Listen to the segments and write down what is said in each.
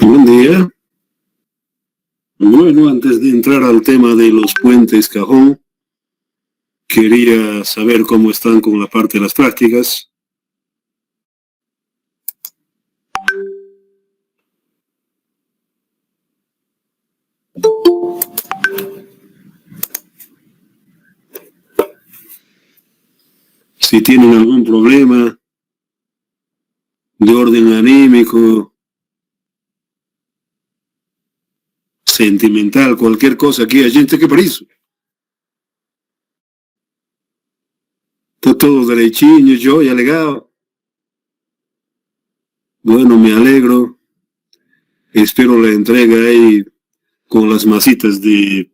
Buen día. Bueno, antes de entrar al tema de los puentes cajón, quería saber cómo están con la parte de las prácticas. Si tienen algún problema de orden anímico, sentimental, cualquier cosa, aquí hay gente que para isso. Está todo derechinho, yo ya legal. Bueno, me alegro. Espero la entrega ahí con las masitas de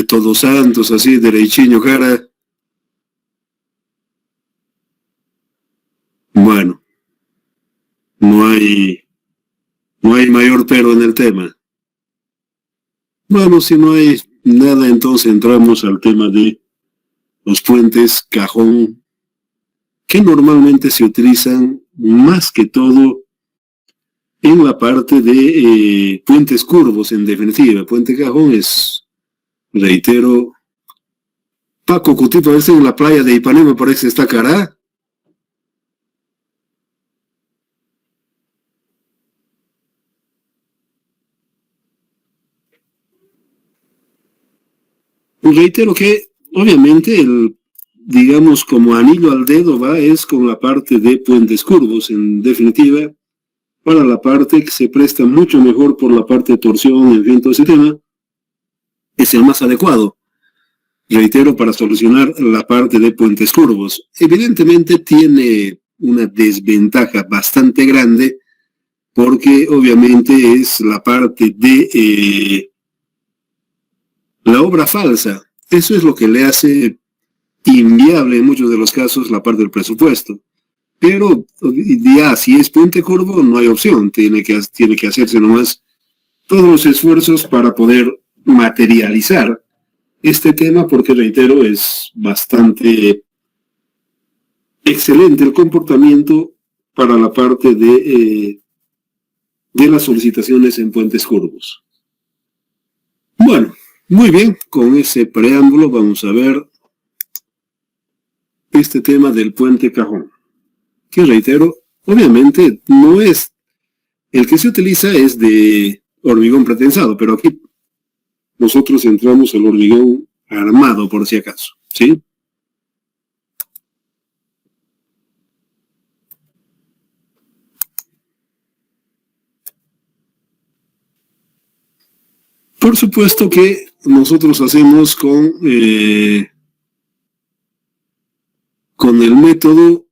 Todos Santos, así, derechinho, cara. Bueno, no hay mayor pero en el tema. Bueno, si no hay nada, entonces entramos al tema de los puentes cajón, que normalmente se utilizan más que todo en la parte de puentes curvos, en definitiva. Puente cajón es, reitero, Paco Cutí parece en la playa de Ipanema, parece esta cara. Reitero que, obviamente, digamos, como anillo al dedo va, es con la parte de puentes curvos, en definitiva, para la parte que se presta mucho mejor por la parte de torsión, en fin, todo ese tema, es el más adecuado. Reitero, para solucionar la parte de puentes curvos. Evidentemente tiene una desventaja bastante grande, porque obviamente es la parte de la obra falsa. Eso es lo que le hace inviable en muchos de los casos la parte del presupuesto. Pero ya si es puente curvo no hay opción, tiene que hacerse nomás todos los esfuerzos para poder materializar este tema, porque reitero, es bastante excelente el comportamiento para la parte de las solicitaciones en puentes curvos. Bueno, muy bien, con ese preámbulo vamos a ver este tema del puente cajón, que reitero, obviamente no es, el que se utiliza es de hormigón pretensado, pero aquí nosotros entramos al hormigón armado, por si acaso, ¿sí? Por supuesto que nosotros hacemos con el método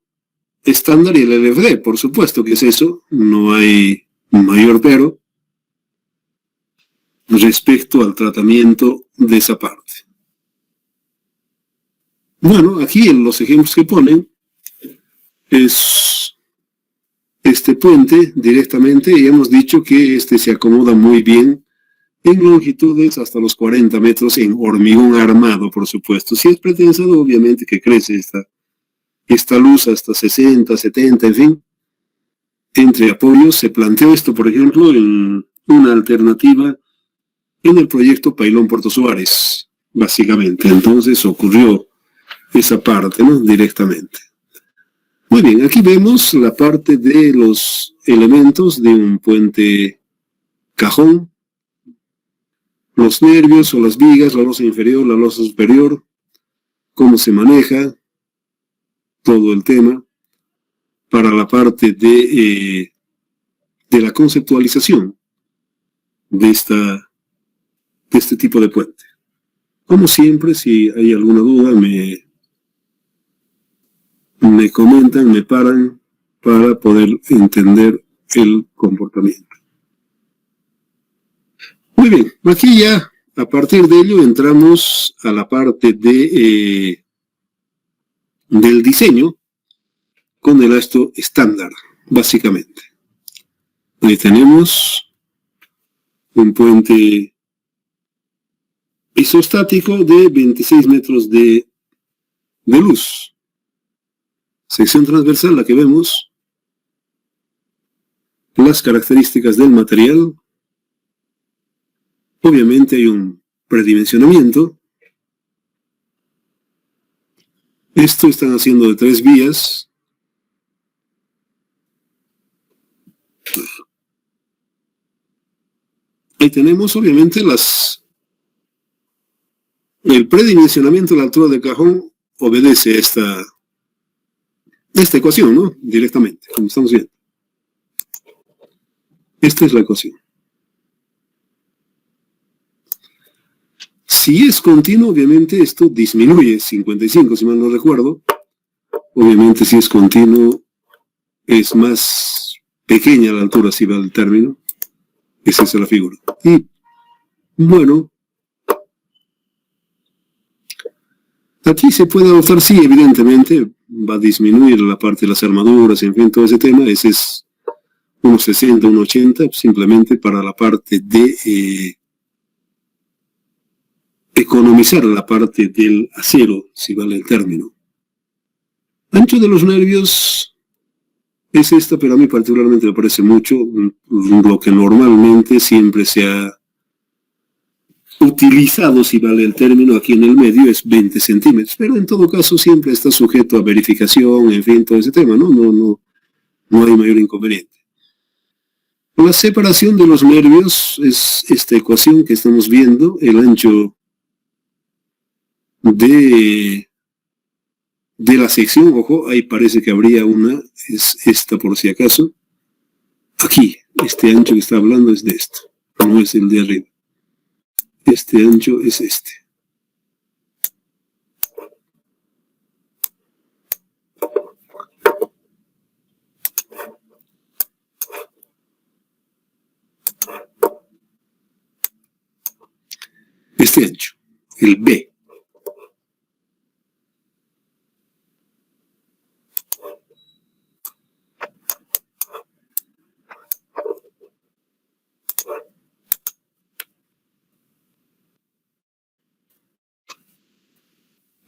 estándar y el LFD, por supuesto que es eso, no hay mayor pero respecto al tratamiento de esa parte. Bueno, aquí en los ejemplos que ponen es este puente directamente, y hemos dicho que este se acomoda muy bien en longitudes hasta los 40 metros en hormigón armado, por supuesto. Si es pretensado, obviamente que crece esta luz hasta 60, 70, en fin. Entre apoyos se planteó esto, por ejemplo, en una alternativa en el proyecto Pailón Puerto Suárez, básicamente. Entonces ocurrió esa parte, ¿no? Directamente. Muy bien, aquí vemos la parte de los elementos de un puente cajón, los nervios o las vigas, la losa inferior, la losa superior, cómo se maneja todo el tema para la parte de la conceptualización de este tipo de puente. Como siempre, si hay alguna duda, me comentan, me paran para poder entender el comportamiento. Muy bien, aquí ya, a partir de ello, entramos a la parte del diseño con el asto estándar, básicamente. Ahí tenemos un puente isostático de 26 metros de de luz. Sección transversal, la que vemos, las características del material. Obviamente hay un predimensionamiento. Esto están haciendo de 3 vías. Ahí tenemos obviamente el predimensionamiento de la altura del cajón obedece a esta ecuación, ¿no? Directamente, como estamos viendo. Esta es la ecuación. Si es continuo, obviamente esto disminuye 55, si mal no recuerdo. Obviamente si es continuo es más pequeña la altura, si va al término. Esa es la figura. Y bueno, aquí se puede adoptar, sí, evidentemente, va a disminuir la parte de las armaduras, en fin, todo ese tema. Ese es unos 60, unos 80, simplemente para la parte de economizar la parte del acero, si vale el término. Ancho de los nervios es esta, pero a mí particularmente me parece mucho. Lo que normalmente siempre se ha utilizado, si vale el término, aquí en el medio es 20 centímetros, pero en todo caso siempre está sujeto a verificación, en fin, todo ese tema, ¿no? No hay mayor inconveniente. La separación de los nervios es esta ecuación que estamos viendo. El ancho de la sección, ojo, ahí parece que habría una, es esta por si acaso. Aquí, este ancho que está hablando es de esto, no es el de arriba. Este ancho es este. Este ancho, el B.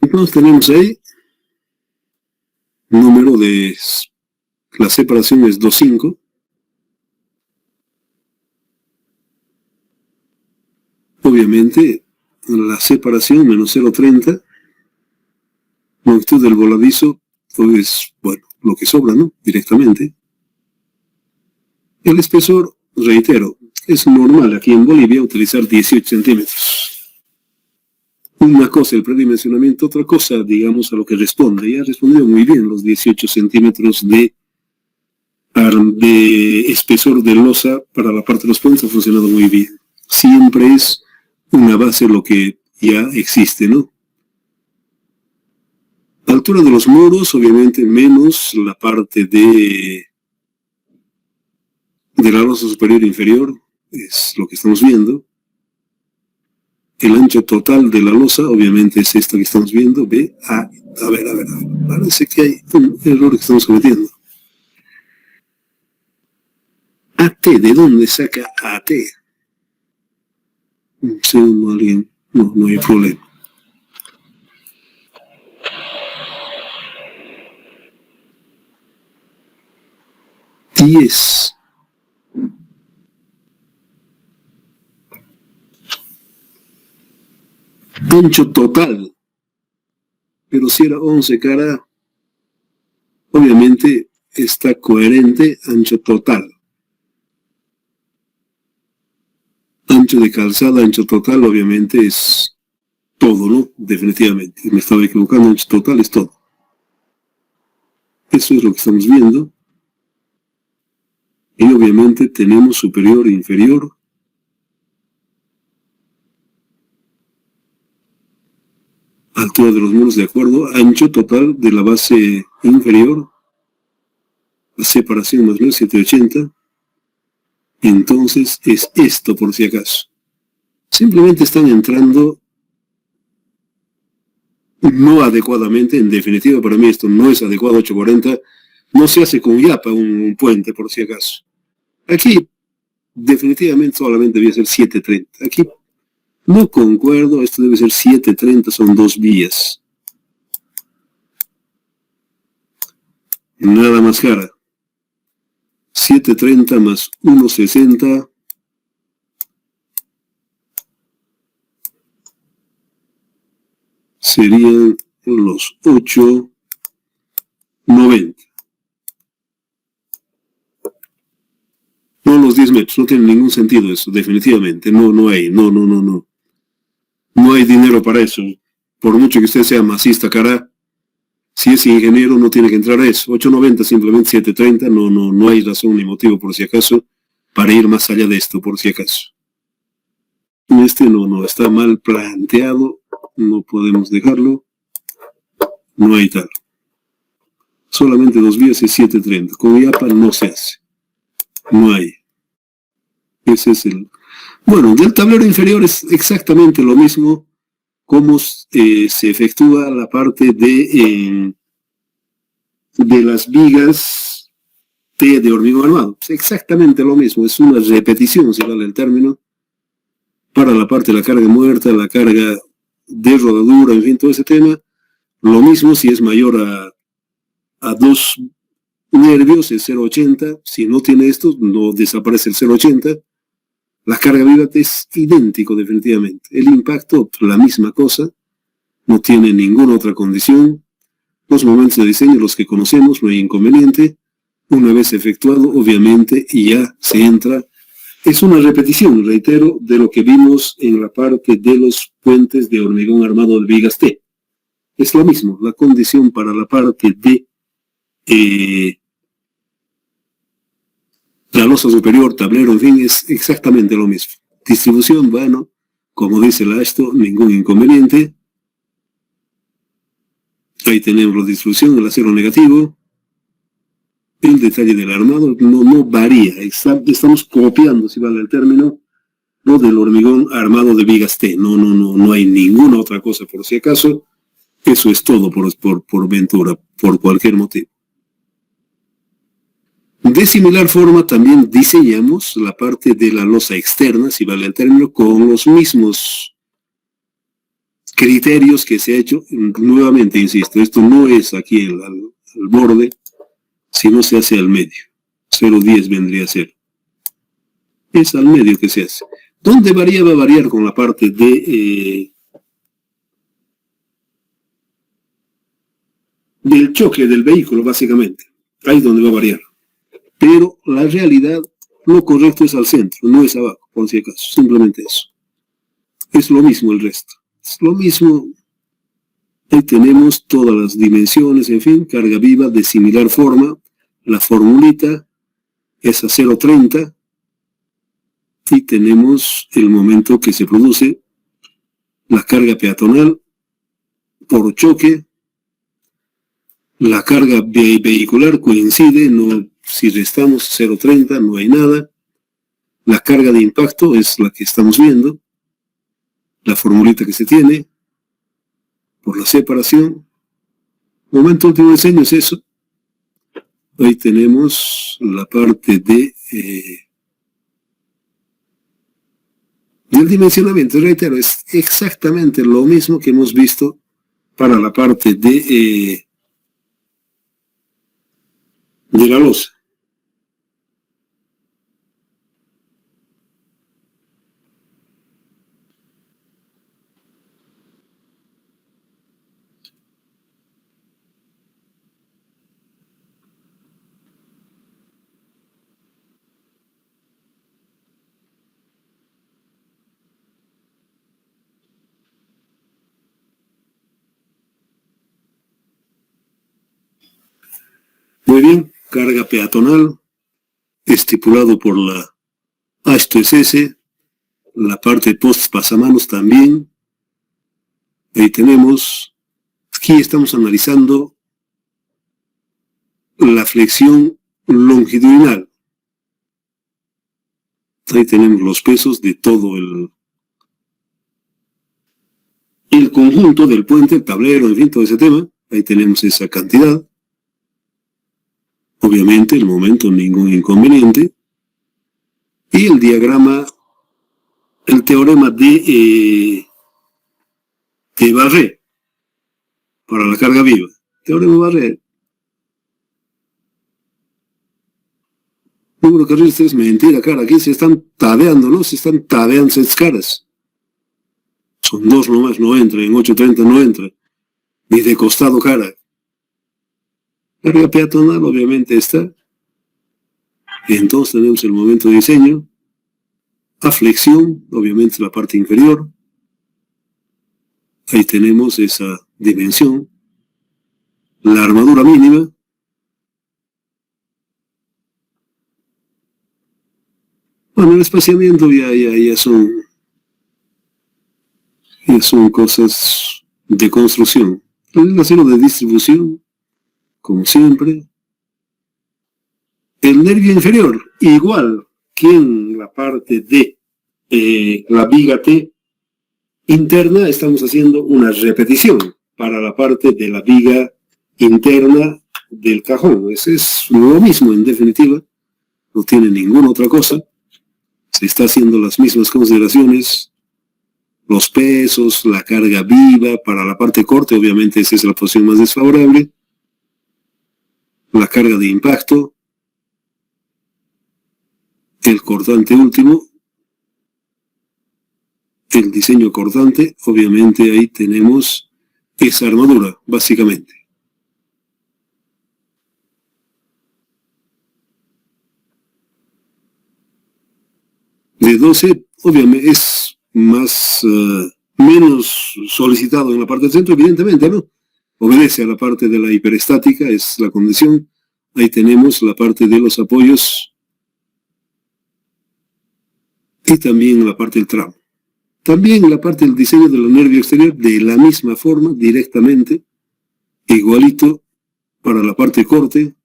Entonces tenemos ahí número de la separación es 2,5. Obviamente la separación menos 0,30. Longitud del voladizo, pues bueno, lo que sobra, ¿no? Directamente. El espesor, reitero, es normal aquí en Bolivia utilizar 18 centímetros. Una cosa el predimensionamiento, otra cosa, digamos, a lo que responde. Ya ha respondido muy bien los 18 centímetros de espesor de losa para la parte de los puentes ha funcionado muy bien. Siempre es una base lo que ya existe, ¿no? Altura de los muros, obviamente menos la parte de la losa superior e inferior, es lo que estamos viendo. El ancho total de la losa, obviamente, es esta que estamos viendo. A ver, parece que hay un error que estamos cometiendo. AT, ¿de dónde saca AT? Un segundo, alguien. No hay problema. Ancho total, pero si era 11 cara, obviamente está coherente, ancho total. Ancho de calzada, ancho total, obviamente es todo, ¿no? Definitivamente, me estaba equivocando, ancho total es todo. Eso es lo que estamos viendo. Y obviamente tenemos superior e inferior. Altura de los muros de acuerdo, ancho total de la base inferior, la separación más o menos 780, entonces es esto por si acaso. Simplemente están entrando no adecuadamente, en definitiva para mí esto no es adecuado, 840, no se hace con yapa un puente por si acaso. Aquí definitivamente solamente debe ser 730, aquí no concuerdo, esto debe ser 730, son 2 vías. Nada más cara. 730 más 160. Serían los 890. No los 10 metros, no tiene ningún sentido eso, definitivamente. No hay, no. No hay dinero para eso. Por mucho que usted sea masista, cara, si es ingeniero no tiene que entrar a eso. 890, simplemente 730, no hay razón ni motivo, por si acaso, para ir más allá de esto, por si acaso. Este no, está mal planteado, no podemos dejarlo. No hay tal. Solamente 2 vías es 730. Con IAPA no se hace. No hay. Ese es el... Bueno, del tablero inferior es exactamente lo mismo como se efectúa la parte de las vigas T de hormigón armado. Es exactamente lo mismo, es una repetición, si vale el término, para la parte de la carga muerta, la carga de rodadura, en fin, todo ese tema. Lo mismo si es mayor a 2 nervios, es 0,80. Si no tiene esto, no desaparece el 0,80. La carga viva es idéntico, definitivamente. El impacto, la misma cosa, no tiene ninguna otra condición. Los momentos de diseño, los que conocemos, no hay inconveniente. Una vez efectuado, obviamente, y ya se entra. Es una repetición, reitero, de lo que vimos en la parte de los puentes de hormigón armado de vigas T. Es lo mismo, la condición para la parte de la losa superior, tablero, en fin, es exactamente lo mismo. Distribución, bueno, como dice la ASTO, ningún inconveniente. Ahí tenemos la distribución, el acero negativo. El detalle del armado no varía, estamos copiando, si vale el término, lo del hormigón armado de vigas T. No hay ninguna otra cosa, por si acaso. Eso es todo por ventura, por cualquier motivo. De similar forma también diseñamos la parte de la losa externa, si vale el término, con los mismos criterios que se ha hecho. Nuevamente, insisto, esto no es aquí al borde, sino se hace al medio. 0,10 vendría a ser. Es al medio que se hace. ¿Dónde varía? Va a variar con la parte de del choque del vehículo, básicamente. Ahí es donde va a variar. Pero la realidad, lo correcto es al centro, no es abajo, por si acaso. Simplemente eso. Es lo mismo el resto. Es lo mismo. Ahí tenemos todas las dimensiones, en fin, carga viva de similar forma. La formulita es a 0,30. Y tenemos el momento que se produce la carga peatonal por choque. La carga vehicular coincide, no, si restamos 0,30 no hay nada. La carga de impacto es la que estamos viendo, la formulita que se tiene, por la separación. Momento último de diseño es eso. Ahí tenemos la parte de del dimensionamiento. Reitero, es exactamente lo mismo que hemos visto para la parte de la losa. Muy bien, carga peatonal, estipulado por la ASTO-SS, la parte post pasamanos también. Ahí tenemos, aquí estamos analizando la flexión longitudinal. Ahí tenemos los pesos de todo el conjunto del puente, el tablero, en fin, todo ese tema. Ahí tenemos esa cantidad. Obviamente, el momento, ningún inconveniente. Y el diagrama, el teorema de Barré, para la carga viva. Teorema Barré. Número de carriles es mentira, cara. Aquí se están tabeando, ¿no? Se están tabeando esas caras. Son dos nomás, no entra. En 830 no entra. Ni de costado, cara. Carga peatonal obviamente está. Y entonces tenemos el momento de diseño. Aflexión, obviamente la parte inferior. Ahí tenemos esa dimensión. La armadura mínima. Bueno, el espaciamiento ya son cosas de construcción. El acero de distribución, como siempre. El nervio inferior, igual que en la parte de la viga T interna, estamos haciendo una repetición para la parte de la viga interna del cajón. Ese es lo mismo, en definitiva, no tiene ninguna otra cosa. Se está haciendo las mismas consideraciones, los pesos, la carga viva. Para la parte corte, obviamente esa es la posición más desfavorable. La carga de impacto. El cortante último, el diseño cortante, obviamente ahí tenemos esa armadura, básicamente. De 12, obviamente, es menos solicitado en la parte del centro, evidentemente, ¿no? Obedece a la parte de la hiperestática, es la condición. Ahí tenemos la parte de los apoyos y también la parte del tramo. También la parte del diseño de los nervios exterior, de la misma forma, directamente, igualito para la parte corte,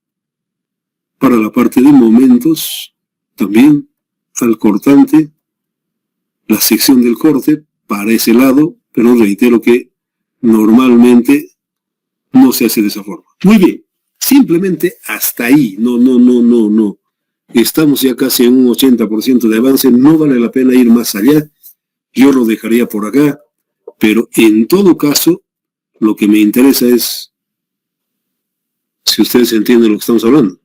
para la parte de momentos, también al cortante, la sección del corte para ese lado, pero reitero que normalmente no se hace de esa forma. Muy bien, simplemente hasta ahí, no. Estamos ya casi en un 80% de avance, no vale la pena ir más allá, yo lo dejaría por acá, pero en todo caso, lo que me interesa es si ustedes entienden lo que estamos hablando.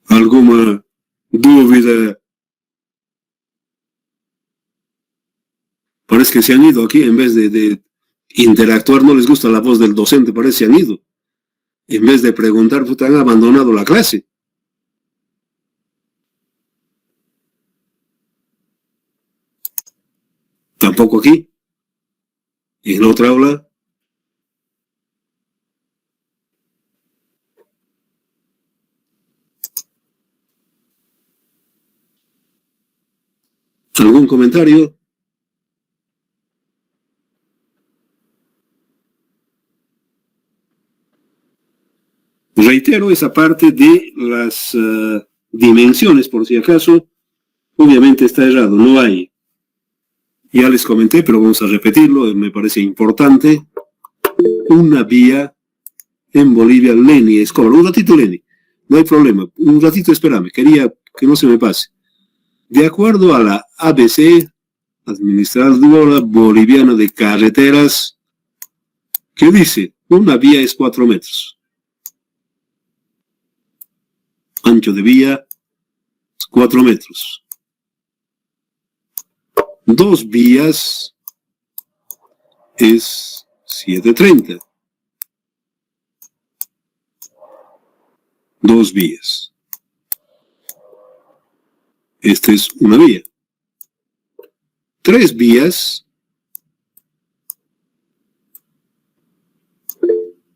¿Alguna dúvida? Parece que se han ido aquí, en vez de interactuar, no les gusta la voz del docente, parece que se han ido. En vez de preguntar, pues han abandonado la clase. Tampoco aquí. En otra aula. ¿Algún comentario? Reitero esa parte de las dimensiones, por si acaso, obviamente está errado, no hay. Ya les comenté, pero vamos a repetirlo, me parece importante. Una vía en Bolivia, Leni Escobar. Un ratito, Leni, no hay problema. Un ratito, espérame, quería que no se me pase. De acuerdo a la ABC, Administradora Boliviana de Carreteras, ¿qué dice? Una vía es 4 metros. Ancho de vía, 4 metros. 2 vías es 730. 2 vías. Esta es una vía. 3 vías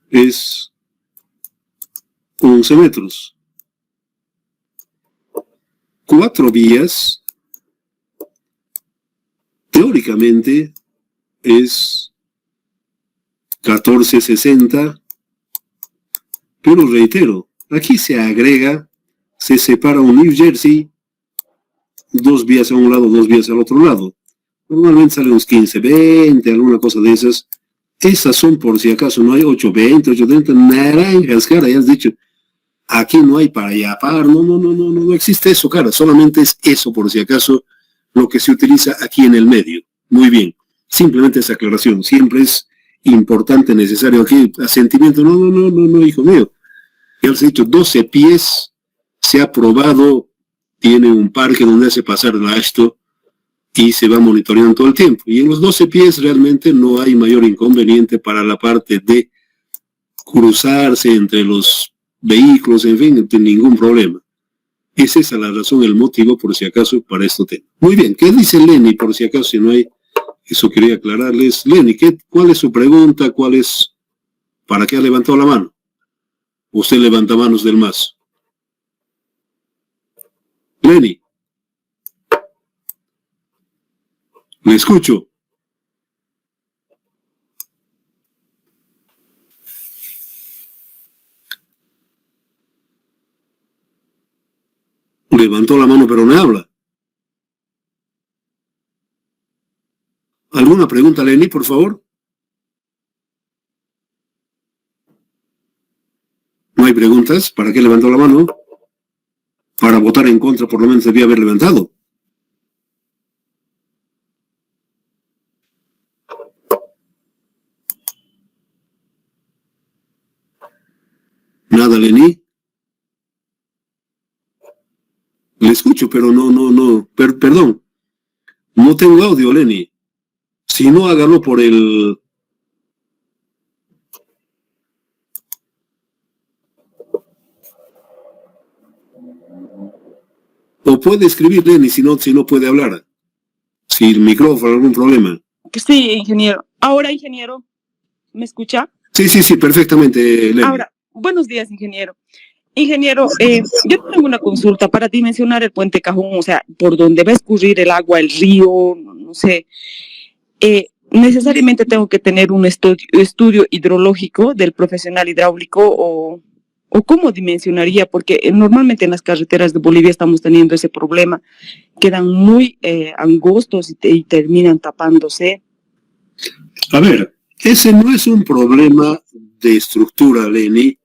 es 11 metros. 4 vías, teóricamente, es 1460, pero reitero, aquí se agrega, se separa un New Jersey, 2 vías a un lado, 2 vías al otro lado. Normalmente salen unos 15, 20, alguna cosa de esas. Esas son por si acaso, no hay 820, 830, naranjas, cara, ya has dicho. Aquí no hay para allá, par, no existe eso, cara, solamente es eso por si acaso lo que se utiliza aquí en el medio. Muy bien. Simplemente esa aclaración. Siempre es importante, necesario aquí, asentimiento. No, hijo mío. Ya les he dicho, 12 pies, se ha aprobado, tiene un parque donde hace pasar la ASHTO y se va monitoreando todo el tiempo. Y en los 12 pies realmente no hay mayor inconveniente para la parte de cruzarse entre los vehículos, en fin, no tiene ningún problema. Es esa la razón, el motivo, por si acaso, para este tema. Muy bien, ¿qué dice Lenny, por si acaso, si no hay? Eso quería aclararles. Lenny, ¿cuál es su pregunta? ¿Para qué ha levantado la mano? Usted levanta manos del MAS. Lenny. Le escucho. Levantó la mano pero no habla. ¿Alguna pregunta, Lenny, por favor? ¿No hay preguntas? ¿Para qué levantó la mano? Para votar en contra por lo menos debía haber levantado. Nada, Lenny. Le escucho, pero no. Perdón. No tengo audio, Lenny. Si no, hágalo por el... O puede escribir, Lenny, si no puede hablar. Si el micrófono, algún problema. Sí, ingeniero. Ahora, ingeniero, ¿me escucha? Sí, perfectamente, Lenny. Ahora, buenos días, ingeniero. Ingeniero, yo tengo una consulta para dimensionar el puente Cajón, o sea, por donde va a escurrir el agua, el río, no sé. ¿Necesariamente tengo que tener un estudio hidrológico del profesional hidráulico o cómo dimensionaría? Porque normalmente en las carreteras de Bolivia estamos teniendo ese problema, quedan muy angostos y terminan tapándose. A ver, ese no es un problema de estructura, Lenny.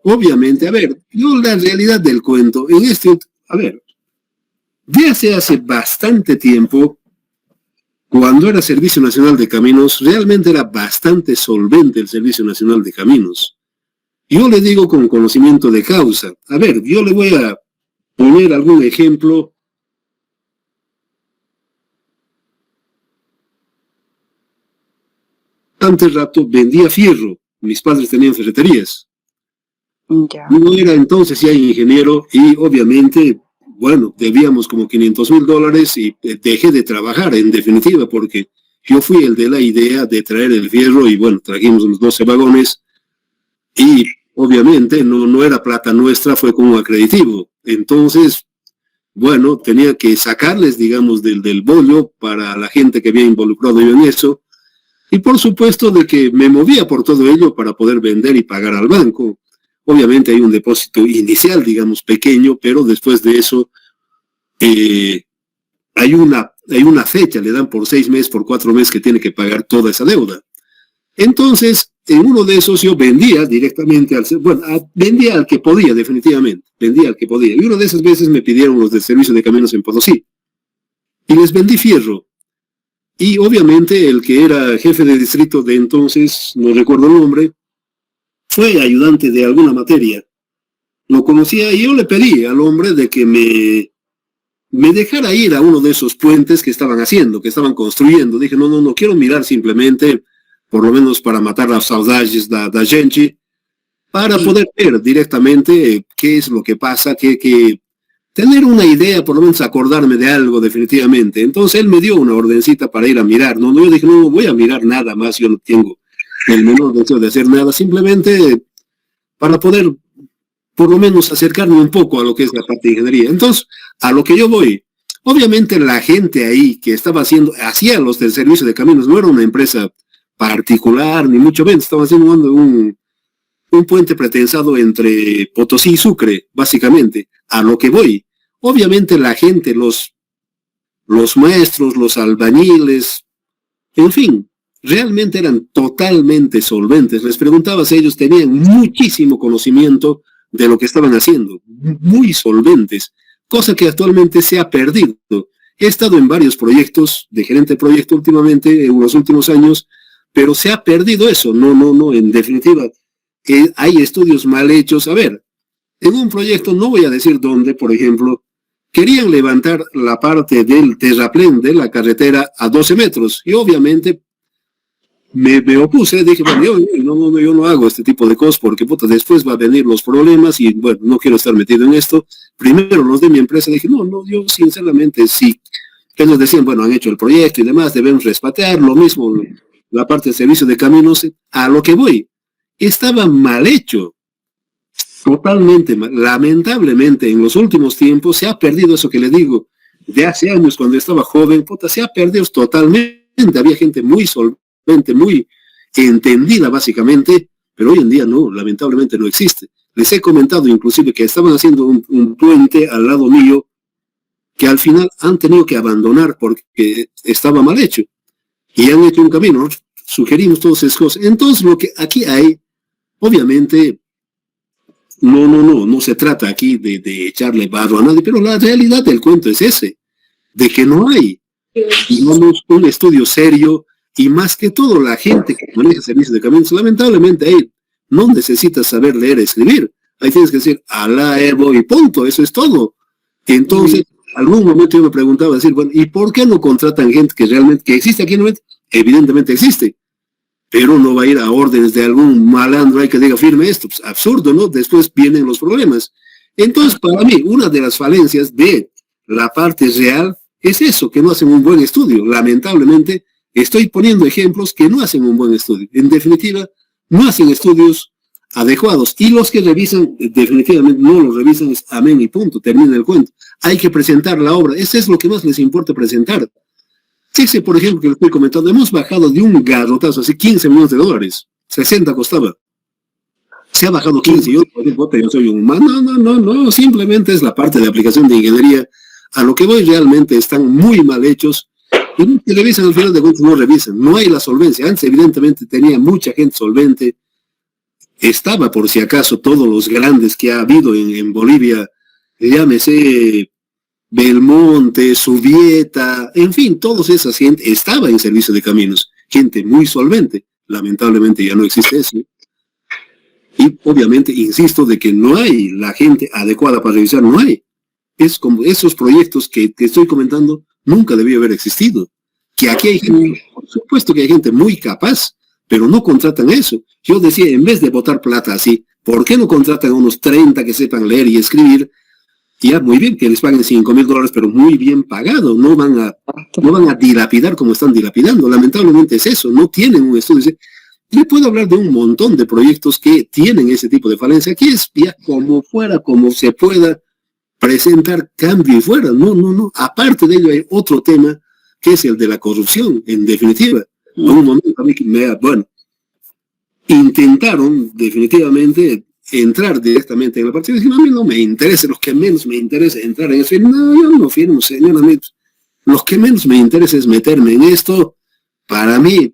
Obviamente, a ver, yo la realidad del cuento, hace bastante tiempo, cuando era Servicio Nacional de Caminos, realmente era bastante solvente el Servicio Nacional de Caminos. Yo le digo con conocimiento de causa. A ver, yo le voy a poner algún ejemplo. Antes rato vendía fierro. Mis padres tenían ferreterías. Ya. Yo era entonces ya ingeniero y obviamente, bueno, debíamos como $500,000 y dejé de trabajar en definitiva porque yo fui el de la idea de traer el fierro y bueno, trajimos unos 12 vagones y obviamente no era plata nuestra, fue como acreditivo. Entonces, bueno, tenía que sacarles, digamos, del bollo para la gente que había involucrado yo en eso. Y por supuesto de que me movía por todo ello para poder vender y pagar al banco. Obviamente hay un depósito inicial, digamos, pequeño, pero después de eso hay una fecha, le dan por 6 meses, por 4 meses que tiene que pagar toda esa deuda. Entonces, en uno de esos yo vendía directamente vendía al que podía, definitivamente, vendía al que podía. Y una de esas veces me pidieron los del servicio de caminos en Potosí. Y les vendí fierro. Y obviamente el que era jefe de distrito de entonces, no recuerdo el nombre, fue ayudante de alguna materia. Lo conocía y yo le pedí al hombre de que me dejara ir a uno de esos puentes que estaban haciendo, que estaban construyendo. Dije, no quiero mirar simplemente, por lo menos para matar las saudades da gente, para poder ver directamente qué es lo que pasa, que tener una idea, por lo menos acordarme de algo definitivamente. Entonces él me dio una ordencita para ir a mirar. Yo dije, no voy a mirar nada más, yo no tengo el menor deseo de hacer nada, simplemente para poder por lo menos acercarme un poco a lo que es la parte de ingeniería. Entonces, a lo que yo voy, obviamente la gente ahí que hacía los del servicio de caminos, no era una empresa particular, ni mucho menos, estaban haciendo un puente pretensado entre Potosí y Sucre, básicamente. A lo que voy, obviamente la gente, los maestros, los albañiles, en fin, realmente eran totalmente solventes. Les preguntaba si ellos tenían muchísimo conocimiento de lo que estaban haciendo, muy solventes, cosa que actualmente se ha perdido. He estado en varios proyectos, de gerente de proyecto últimamente, en los últimos años, pero se ha perdido eso. No, en definitiva, hay estudios mal hechos. A ver, en un proyecto, no voy a decir dónde, por ejemplo, querían levantar la parte del terraplén de la carretera a 12 metros, y obviamente me opuse, dije, bueno, yo no hago este tipo de cosas porque puta, después va a venir los problemas y bueno, no quiero estar metido en esto. Primero los de mi empresa, dije, no, yo sinceramente sí. Ellos decían, bueno, han hecho el proyecto y demás, debemos respatear, lo mismo la parte de servicio de caminos, a lo que voy. Estaba mal hecho, totalmente mal. Lamentablemente, en los últimos tiempos se ha perdido eso que le digo, de hace años cuando estaba joven, puta, se ha perdido totalmente. Había gente muy muy entendida básicamente, pero hoy en día no, lamentablemente no existe. Les he comentado inclusive que estaban haciendo un puente al lado mío que al final han tenido que abandonar porque estaba mal hecho y han hecho un camino. Sugerimos todas esas cosas. Entonces lo que aquí hay, obviamente, no se trata aquí de echarle barro a nadie, pero la realidad del cuento es ese, de que no hay, digamos, un estudio serio. Y más que todo, la gente que maneja servicios de caminos, lamentablemente ahí no necesitas saber leer y escribir. Ahí tienes que decir, alá, Evo, y punto, eso es todo. Entonces, algún momento yo me preguntaba, decir, bueno, ¿y por qué no contratan gente que realmente, que existe aquí en el momento? Evidentemente existe, pero no va a ir a órdenes de algún malandro ahí que diga, firme esto. Pues absurdo, ¿no? Después vienen los problemas. Entonces, para mí, una de las falencias de la parte real es eso, que no hacen un buen estudio. Lamentablemente, estoy poniendo ejemplos que no hacen un buen estudio. En definitiva, no hacen estudios adecuados. Y los que revisan, definitivamente no los revisan, es amén y punto, termina el cuento. Hay que presentar la obra. Eso es lo que más les importa presentar. Fíjese, por ejemplo, que les estoy comentando, hemos bajado de un garrotazo, así 15 millones de dólares. 60 costaba. Se ha bajado 15. Yo soy un humano. No. Simplemente es la parte de aplicación de ingeniería. A lo que voy realmente están muy mal hechos. Y no revisan, al final de cuentas no revisan, no hay la solvencia. Antes evidentemente tenía mucha gente solvente, estaba por si acaso todos los grandes que ha habido en Bolivia, llámese Belmonte, Subieta, en fin, todos esas gente estaba en servicio de caminos, gente muy solvente. Lamentablemente ya no existe eso. Y obviamente insisto de que no hay la gente adecuada para revisar, no hay. Es como esos proyectos que te estoy comentando, nunca debió haber existido. Que aquí hay gente, por supuesto que hay gente muy capaz, pero no contratan eso. Yo decía, en vez de botar plata así, ¿por qué no contratan a unos 30 que sepan leer y escribir? Ya, muy bien, que les paguen $5,000, pero muy bien pagado. No van a dilapidar como están dilapidando. Lamentablemente es eso, no tienen un estudio. Le puedo hablar de un montón de proyectos que tienen ese tipo de falencia. Aquí es ya como fuera, como se pueda presentar cambio y fuera. No. Aparte de ello hay otro tema que es el de la corrupción, en definitiva. A un momento a mí bueno, intentaron definitivamente entrar directamente en la partida. A mí no me interesa, lo que menos me interesa es entrar en eso. No, yo no firmo, señor amigos. Lo que menos me interesa es meterme en esto. Para mí,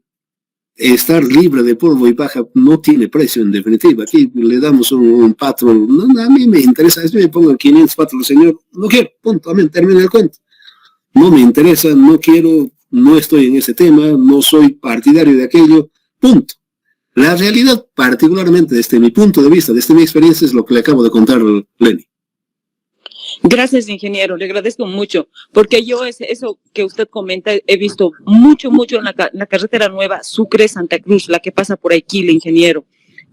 estar libre de polvo y paja no tiene precio en definitiva. Aquí le damos un patrón. No, a mí me interesa, si me pongan 500 patrones, señor, no quiero, punto, amén, termina el cuento. No me interesa, no quiero, no estoy en ese tema, no soy partidario de aquello, punto. La realidad, particularmente desde mi punto de vista, desde mi experiencia, es lo que le acabo de contar, Lenny. Gracias, ingeniero, le agradezco mucho, porque yo eso que usted comenta he visto mucho en la carretera nueva Sucre-Santa Cruz, la que pasa por aquí, el ingeniero.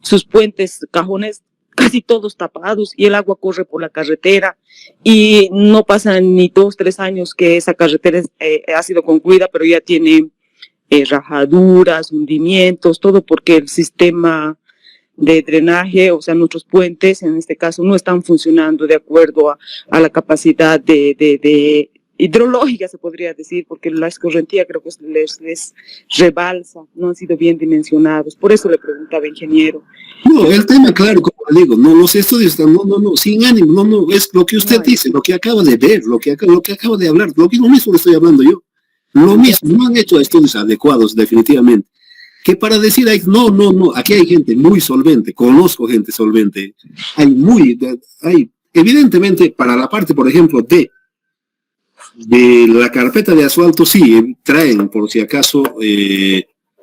Sus puentes, cajones, casi todos tapados y el agua corre por la carretera y no pasan ni 2, 3 años que esa carretera ha sido concluida, pero ya tiene rajaduras, hundimientos, todo porque el sistema de drenaje, o sea, nuestros puentes en este caso no están funcionando de acuerdo a la capacidad de hidrológica, se podría decir, porque la escorrentía creo que les rebalsa, no han sido bien dimensionados. Por eso le preguntaba, ingeniero. No, el tema, claro, como le digo, no, los estudios están, no, sin ánimo, no, es lo que usted dice, lo que acaba de ver, lo que acaba de hablar, lo mismo le estoy hablando yo. Lo mismo, no han hecho estudios adecuados, definitivamente. Que para decir, no, aquí hay gente muy solvente, conozco gente solvente, hay evidentemente, para la parte, por ejemplo, de De la carpeta de asfalto sí, traen por si acaso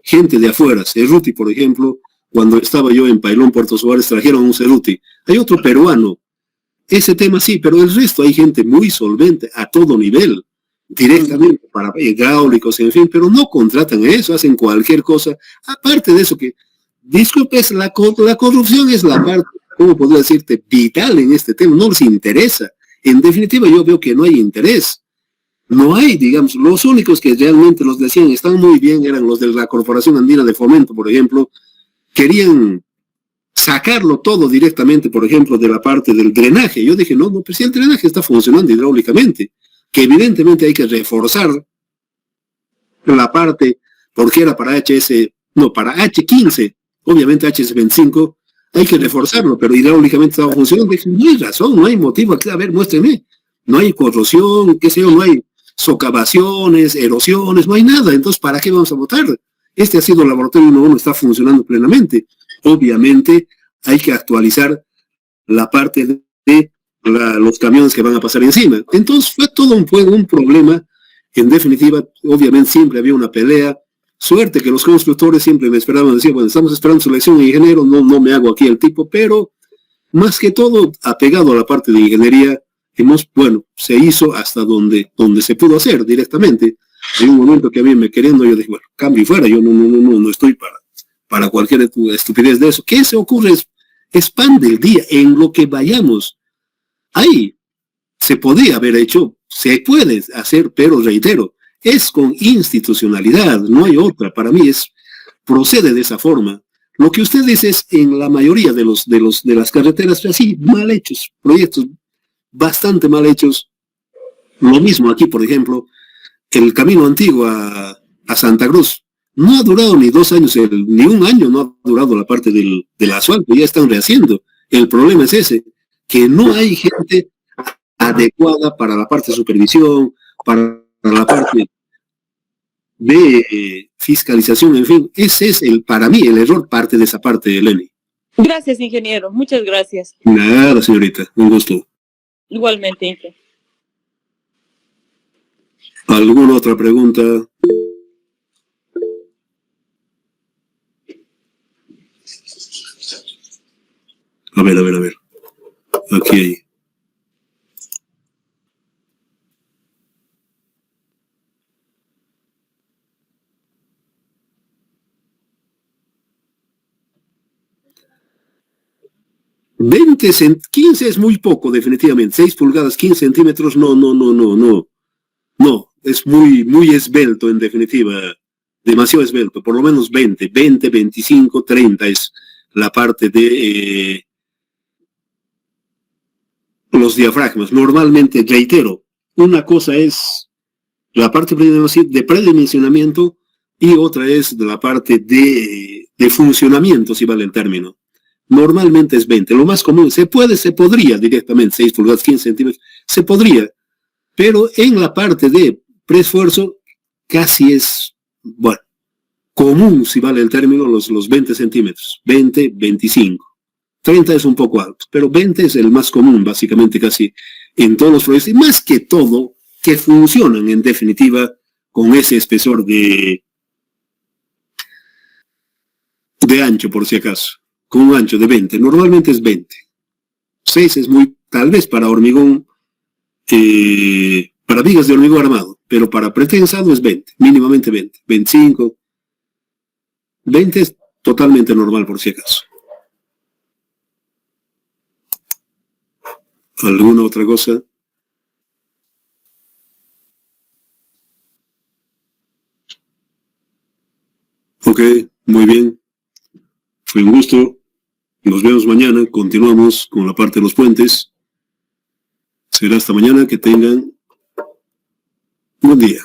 gente de afuera. Cerruti, por ejemplo, cuando estaba yo en Pailón, Puerto Suárez, trajeron un Cerruti. Hay otro peruano. Ese tema sí, pero el resto hay gente muy solvente a todo nivel, directamente para hidráulicos, en fin, pero no contratan eso, hacen cualquier cosa. Aparte de eso que, disculpes, la corrupción es la parte, ¿cómo podría decirte?, vital en este tema, no les interesa. En definitiva, yo veo que no hay interés. No hay, digamos, los únicos que realmente los decían están muy bien eran los de la Corporación Andina de Fomento, por ejemplo, querían sacarlo todo directamente, por ejemplo, de la parte del drenaje. Yo dije, no, pues si el drenaje está funcionando hidráulicamente, que evidentemente hay que reforzar la parte, porque era para para H15, obviamente HS25, hay que reforzarlo, pero hidráulicamente estaba funcionando. Dije, no hay razón, no hay motivo aquí, a ver, muéstreme, no hay corrosión, qué sé yo, no hay socavaciones, erosiones, no hay nada, entonces, ¿para qué vamos a votar? Este ha sido el laboratorio 1.1, está funcionando plenamente. Obviamente hay que actualizar la parte de los camiones que van a pasar encima. Entonces fue todo un problema. En definitiva, obviamente siempre había una pelea. Suerte que los constructores siempre me esperaban, decían, bueno, estamos esperando su elección de ingeniero, no me hago aquí el tipo, pero más que todo, apegado a la parte de ingeniería, se hizo hasta donde se pudo hacer directamente. En un momento que a mí me queriendo, yo dije, bueno, cambio y fuera, yo no estoy para cualquier estupidez de eso. ¿Qué se ocurre? Es pan del día, en lo que vayamos. Ahí se podía haber hecho, se puede hacer, pero reitero, es con institucionalidad, no hay otra. Para mí procede de esa forma. Lo que usted dice es en la mayoría de las carreteras, así, mal hechos, proyectos bastante mal hechos. Lo mismo aquí, por ejemplo, el camino antiguo a Santa Cruz. No ha durado ni 2 años, ni un año no ha durado la parte del asfalto, ya están rehaciendo. El problema es ese, que no hay gente adecuada para la parte de supervisión, para la parte de fiscalización, en fin. Ese es, para mí, el error parte de esa parte, Eleni. Gracias, ingeniero. Muchas gracias. Nada, señorita. Un gusto. Igualmente, ingeniero. ¿Alguna otra pregunta? A ver. Aquí hay. ¿20 15 es muy poco, definitivamente. 6 pulgadas, 15 centímetros, no. No, es muy esbelto, en definitiva. Demasiado esbelto. Por lo menos 20, 25, 30 es la parte de los diafragmas. Normalmente, reitero, una cosa es la parte de predimensionamiento y otra es de la parte de funcionamiento, si vale el término. Normalmente es 20. Lo más común, se podría directamente, 6 pulgadas, 15 centímetros, se podría, pero en la parte de preesfuerzo casi es, común, si vale el término, los 20 centímetros, 20, 25. 30 es un poco alto, pero 20 es el más común, básicamente casi en todos los proyectos, y más que todo, que funcionan en definitiva con ese espesor de ancho, por si acaso, con un ancho de 20, normalmente es 20. 6 es tal vez para hormigón, para vigas de hormigón armado, pero para pretensado es 20, mínimamente 20, 25, 20 es totalmente normal, por si acaso. ¿Alguna otra cosa? Ok, muy bien. Fue un gusto. Nos vemos mañana. Continuamos con la parte de los puentes. Será hasta mañana. Que tengan un buen día.